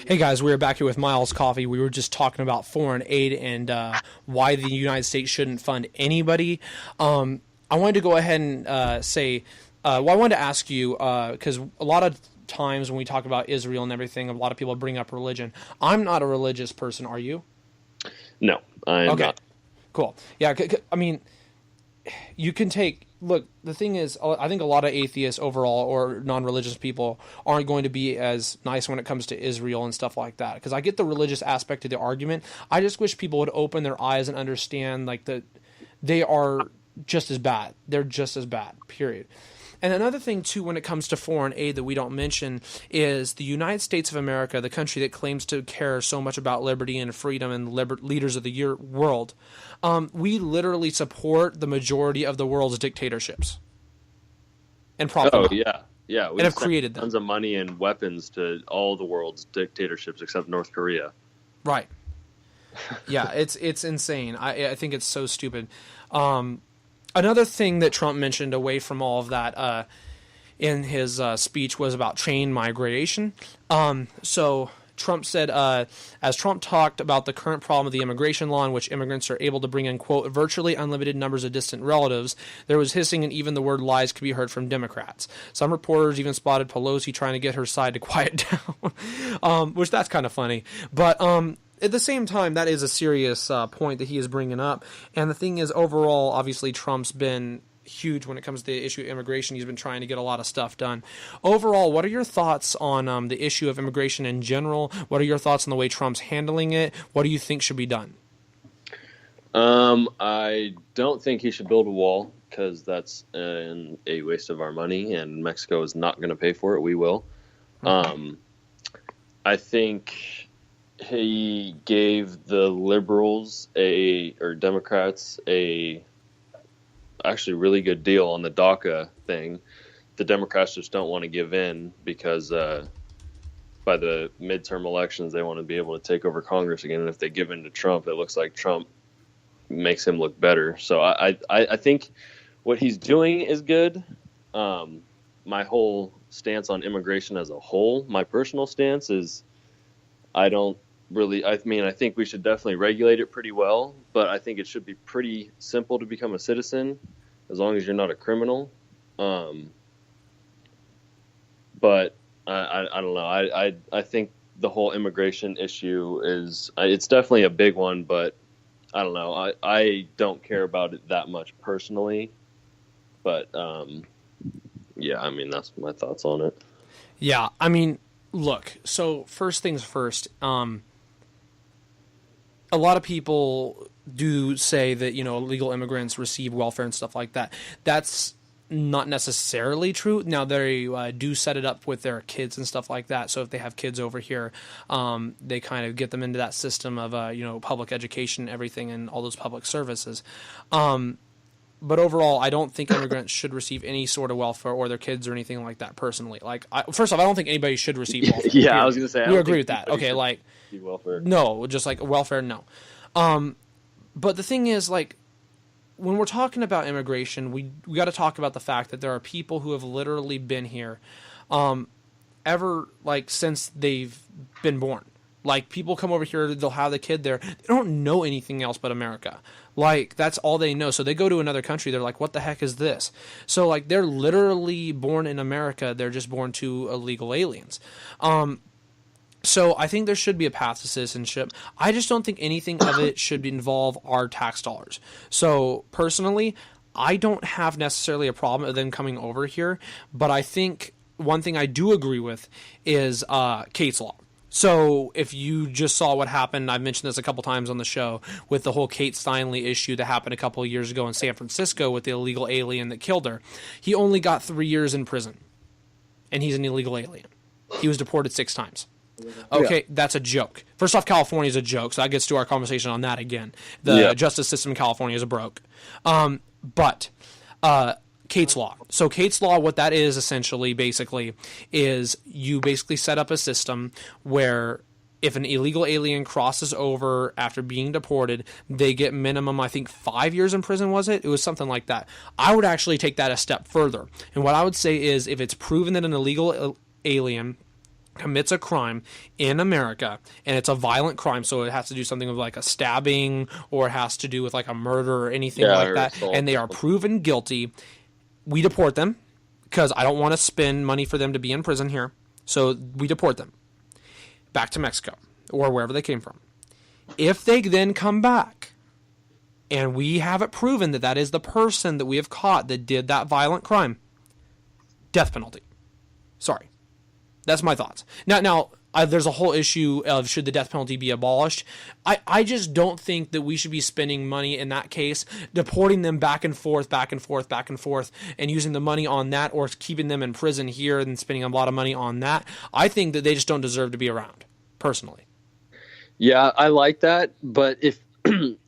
Hey guys, we're back here with Miles Coffee. We were just talking about foreign aid and why the United States shouldn't fund anybody. I wanted to go ahead and say, I wanted to ask you, because a lot of times when we talk about Israel and everything, a lot of people bring up religion. I'm not a religious person, are you? No, I am not. Cool. Yeah, I mean, you can take look. The thing is, I think a lot of atheists overall or non-religious people aren't going to be as nice when it comes to Israel and stuff like that. Because I get the religious aspect of the argument. I just wish people would open their eyes and understand like that they are just as bad. They're just as bad. Period. And another thing, too, when it comes to foreign aid that we don't mention is the United States of America, the country that claims to care so much about liberty and freedom and leaders of the world. We literally support the majority of the world's dictatorships and prop them Oh up yeah. and We've have sent created them. tons of money and weapons to all the world's dictatorships except North Korea. Right. Yeah, it's insane. I think it's so stupid. Another thing that Trump mentioned away from all of that in his speech was about chain migration. So Trump said, as Trump talked about the current problem of the immigration law in which immigrants are able to bring in, quote, virtually unlimited numbers of distant relatives, there was hissing and even the word lies could be heard from Democrats. Some reporters even spotted Pelosi trying to get her side to quiet down, which that's kind of funny. But at the same time, that is a serious point that he is bringing up. And the thing is, overall, obviously, Trump's been huge when it comes to the issue of immigration. He's been trying to get a lot of stuff done. Overall, what are your thoughts on the issue of immigration in general? What are your thoughts on the way Trump's handling it? What do you think should be done? I don't think he should build a wall because that's a waste of our money, and Mexico is not going to pay for it. We will. I think he gave the liberals or Democrats a actually really good deal on the DACA thing. The Democrats just don't want to give in because by the midterm elections they want to be able to take over Congress again. And if they give in to Trump, it looks like Trump makes him look better. So I think what he's doing is good. My whole stance on immigration as a whole, my personal stance is I think we should definitely regulate it pretty well, but I think it should be pretty simple to become a citizen as long as you're not a criminal. But I don't know. I think the whole immigration issue it's definitely a big one, but I don't know. I don't care about it that much personally, but yeah, I mean, that's my thoughts on it. Yeah, I mean, look, so first things first, a lot of people do say that, illegal immigrants receive welfare and stuff like that. That's not necessarily true. Now, they do set it up with their kids and stuff like that. So if they have kids over here, they kind of get them into that system of, public education and everything and all those public services. But overall, I don't think immigrants should receive any sort of welfare or their kids or anything like that personally. First off, I don't think anybody should receive welfare. Yeah, period. I was going to say, we agree with that. Okay, welfare. No, just like welfare, no. But the thing is, when we're talking about immigration, we got to talk about the fact that there are people who have literally been here ever, since they've been born. People come over here, they'll have the kid there. They don't know anything else but America. That's all they know. So they go to another country, they're like, what the heck is this? So, they're literally born in America. They're just born to illegal aliens. So I think there should be a path to citizenship. I just don't think anything of it should involve our tax dollars. So personally, I don't have necessarily a problem with them coming over here, but I think one thing I do agree with is Kate's Law. So if you just saw what happened, I've mentioned this a couple times on the show, with the whole Kate Steinle issue that happened a couple of years ago in San Francisco with the illegal alien that killed her. He only got 3 years in prison, and he's an illegal alien. He was deported 6 times. Okay, that's a joke. First off, California is a joke, so that gets to our conversation on that again. The justice system in California is broke. But Kate's Law. So Kate's Law, what that is essentially, basically, is you basically set up a system where if an illegal alien crosses over after being deported, they get minimum, I think, 5 years in prison, was it? It was something like that. I would actually take that a step further. And what I would say is if it's proven that an illegal alien commits a crime in America, and it's a violent crime, so it has to do something with like a stabbing, or it has to do with like a murder or anything like that, and they are proven guilty, we deport them, because I don't want to spend money for them to be in prison here. So we deport them back to Mexico or wherever they came from. If they then come back and we have it proven that that is the person that we have caught that did that violent crime, death penalty. Sorry. That's my thoughts. Now, there's a whole issue of should the death penalty be abolished. I just don't think that we should be spending money in that case, deporting them back and forth, and using the money on that, or keeping them in prison here and spending a lot of money on that. I think that they just don't deserve to be around, personally. Yeah, I like that, but if you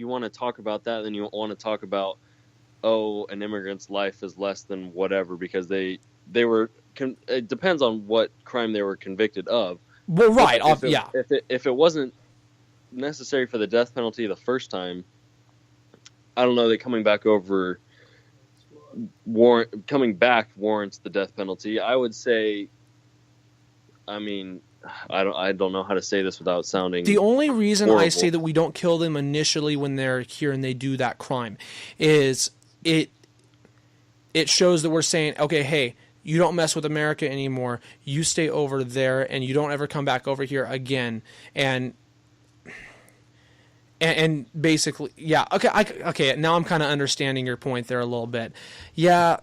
want to talk about that, then you want to talk about, an immigrant's life is less than whatever because they were. It depends on what crime they were convicted of. Well, right, If it wasn't necessary for the death penalty the first time, I don't know that coming back warrants the death penalty. I would say, I mean, I don't know how to say this without sounding. The only reason horrible. I say that we don't kill them initially when they're here and they do that crime is it shows that we're saying, okay, hey, you don't mess with America anymore. You stay over there, and you don't ever come back over here again. And basically, yeah. Okay. Now I'm kind of understanding your point there a little bit. Yeah.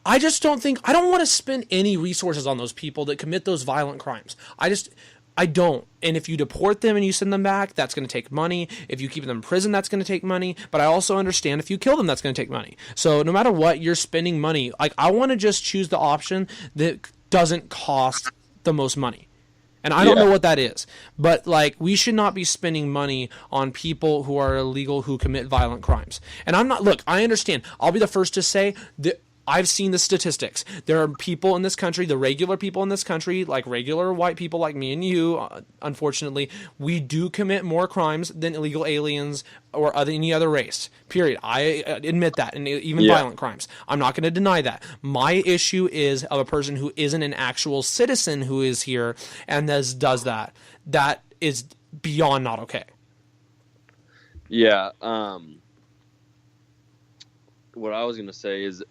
I just don't want to spend any resources on those people that commit those violent crimes. I don't. And if you deport them and you send them back, that's going to take money. If you keep them in prison, that's going to take money. But I also understand if you kill them, that's going to take money. So no matter what, you're spending money. Like, I want to just choose the option that doesn't cost the most money. And I don't know what that is. But, like, we should not be spending money on people who are illegal, who commit violent crimes. And I understand. I'll be the first to say that I've seen the statistics. There are people in this country, the regular people in this country, like regular white people like me and you, unfortunately, we do commit more crimes than illegal aliens or any other race, period. I admit that, and even violent crimes. I'm not going to deny that. My issue is of a person who isn't an actual citizen who is here and does that. That is beyond not okay. Yeah. What I was going to say is,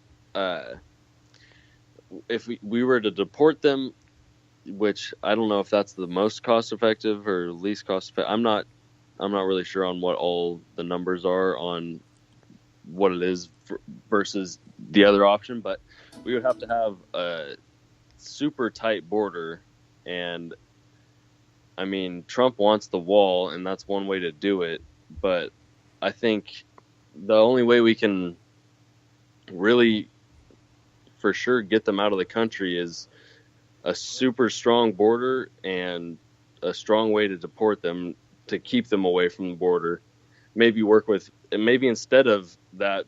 if we were to deport them, which I don't know if that's the most cost effective or least cost effective. I'm not really sure on what all the numbers are on what it is versus the other option, but we would have to have a super tight border. And I mean, Trump wants the wall, and that's one way to do it. But I think the only way we can really for sure get them out of the country is a super strong border and a strong way to deport them, to keep them away from the border. Maybe instead of that,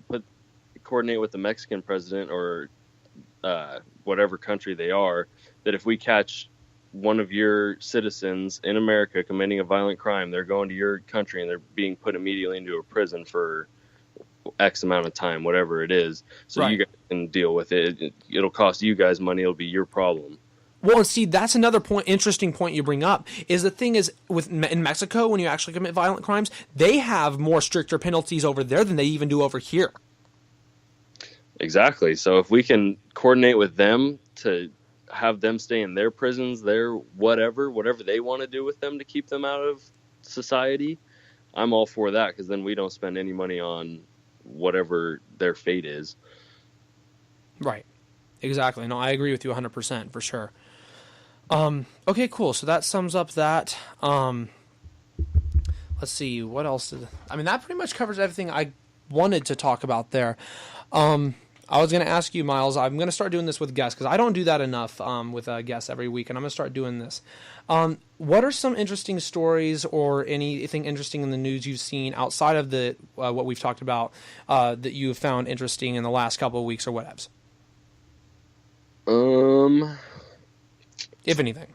coordinate with the Mexican president or whatever country they are, that if we catch one of your citizens in America committing a violent crime, they're going to your country and they're being put immediately into a prison for X amount of time, whatever it is, so you guys can deal with it. It'll cost you guys money. It'll be your problem. Well, see, that's another interesting point you bring up. Is the thing is in Mexico, when you actually commit violent crimes, they have more stricter penalties over there than they even do over here. Exactly. So if we can coordinate with them to have them stay in their prisons, their whatever they want to do with them to keep them out of society, I'm all for that, because then we don't spend any money on whatever their fate is. Right. Exactly. No, I agree with you 100% for sure. Okay, cool. So that sums up that. Let's see. What else that pretty much covers everything I wanted to talk about there. I was going to ask you, Miles, I'm going to start doing this with guests because I don't do that enough with guests every week, and I'm going to start doing this. What are some interesting stories or anything interesting in the news you've seen outside of the what we've talked about that you have found interesting in the last couple of weeks or whatevs? If anything.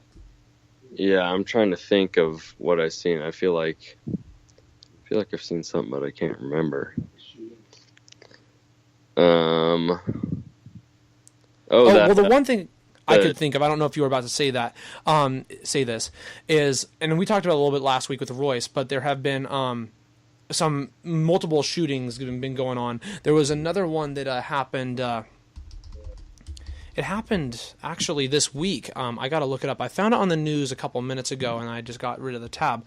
Yeah, I'm trying to think of what I've seen. I feel like I've seen something, but I can't remember. Well, the one thing I could think of, I don't know if you were about to say that, say this, is, and we talked about it a little bit last week with Royce, but there have been some multiple shootings been going on. There was another one that happened. It happened actually this week. I got to look it up. I found it on the news a couple minutes ago, and I just got rid of the tab.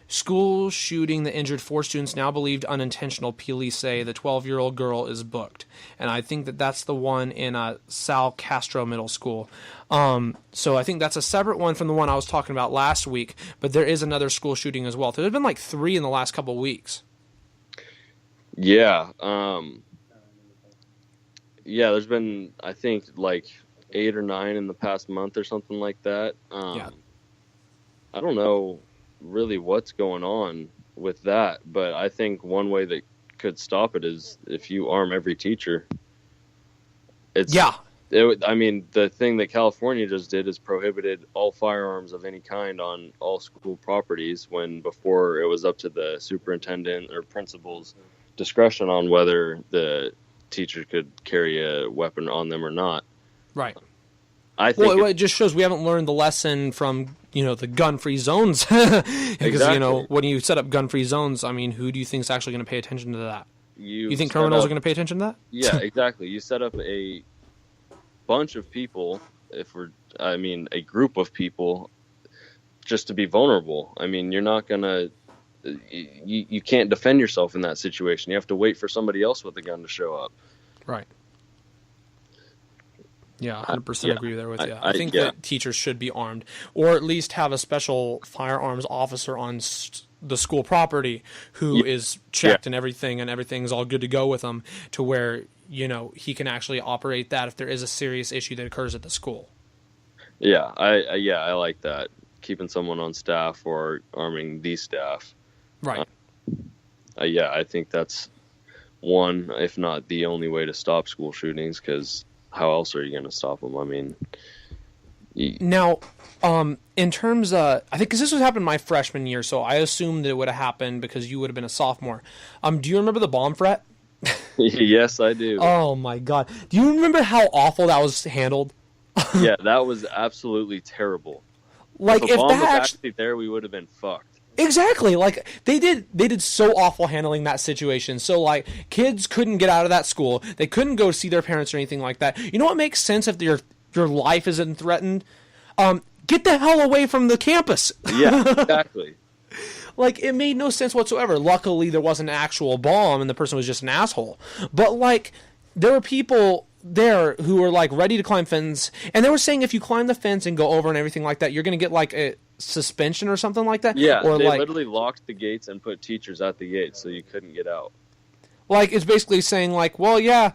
School shooting that injured 4 students, now believed unintentional. Police say the 12-year-old girl is booked. And I think that that's the one in Sal Castro Middle School. So I think that's a separate one from the one I was talking about last week. But there is another school shooting as well. So there's been like 3 in the last couple of weeks. Yeah. Yeah, there's been, I think, like 8 or 9 in the past month or something like that. Yeah. I don't know really what's going on with that, but I think one way that could stop it is if you arm every teacher. I mean, the thing that California just did is prohibited all firearms of any kind on all school properties, when before it was up to the superintendent or principal's discretion on whether the teacher could carry a weapon on them or not. Right. I think it just shows we haven't learned the lesson from, the gun-free zones. Because, exactly. When you set up gun-free zones, I mean, who do you think is actually going to pay attention to that? You think set criminals up- are going to pay attention to that? Yeah, exactly. You set up a bunch of people, a group of people, just to be vulnerable. I mean, you're not going to, you can't defend yourself in that situation. You have to wait for somebody else with a gun to show up. Right. Yeah, 100% agree there with you. I think that teachers should be armed, or at least have a special firearms officer on the school property who is checked and everything's all good to go with them, to where, he can actually operate that if there is a serious issue that occurs at the school. Yeah, I like that. Keeping someone on staff or arming the staff. Right. I think that's one, if not the only way to stop school shootings, because how else are you going to stop them? I mean, now, in terms of, I think because this was happening my freshman year, so I assumed that it would have happened because you would have been a sophomore. Do you remember the bomb threat? Yes, I do. Oh my God. Do you remember how awful that was handled? Yeah, that was absolutely terrible. Like, if a bomb was actually there, we would have been fucked. Exactly. Like, they did so awful handling that situation. So, like, kids couldn't get out of that school. They couldn't go see their parents or anything like that. You know what makes sense if your life isn't threatened? Get the hell away from the campus. Yeah, exactly. Like, it made no sense whatsoever. Luckily, there wasn't an actual bomb and the person was just an asshole. But, like, there were people there who were, like, ready to climb fence, and they were saying if you climb the fence and go over and everything like that, you're going to get, like, a suspension or something like that. Yeah, or they like, literally locked the gates and put teachers at the gates so you couldn't get out. Like, it's basically saying, like, well, yeah,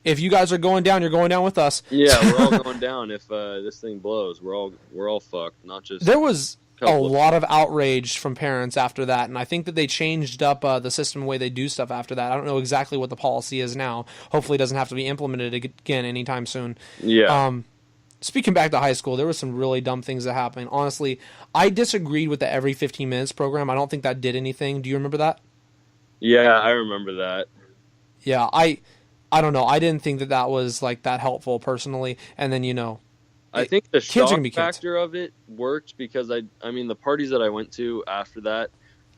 if you guys are going down, you're going down with us. Yeah, we're all going down if this thing blows. We're all fucked, not just... There was a lot of outrage from parents after that, and I think that they changed up the system, the way they do stuff after that. I don't know exactly what the policy is now. Hopefully it doesn't have to be implemented again anytime soon. Yeah. Speaking back to high school, there were some really dumb things that happened. Honestly, I disagreed with the every 15 minutes program. I don't think that did anything. Do you remember that? Yeah, I remember that. Yeah, I don't know. I didn't think that was, like, that helpful personally. And then, I think the kids shock factor of it worked because I mean, the parties that I went to after that,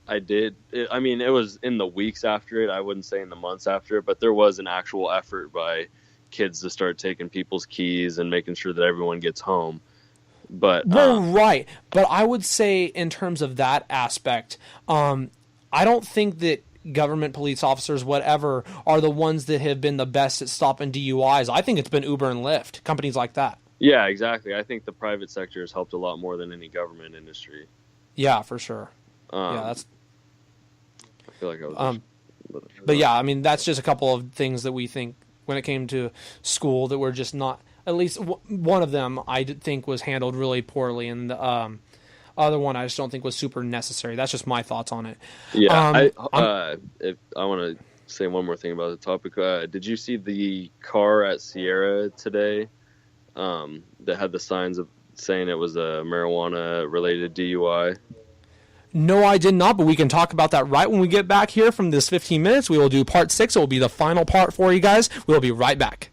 it was in the weeks after it. I wouldn't say in the months after it, but there was an actual effort by kids to start taking people's keys and making sure that everyone gets home. But right. But I would say in terms of that aspect, I don't think that government police officers, whatever, are the ones that have been the best at stopping DUIs. I think it's been Uber and Lyft, companies like that. Yeah, exactly. I think the private sector has helped a lot more than any government industry. Yeah, for sure. I feel like I was. But yeah, I mean, that's just a couple of things that we think when it came to school that were just not. At least one of them I did think was handled really poorly, and the other one I just don't think was super necessary. That's just my thoughts on it. Yeah, I want to say one more thing about the topic. Did you see the car at Sierra today? That had the signs of saying it was a marijuana-related DUI. No, I did not, but we can talk about that right when we get back here from this 15 minutes. We will do part 6. It will be the final part for you guys. We will be right back.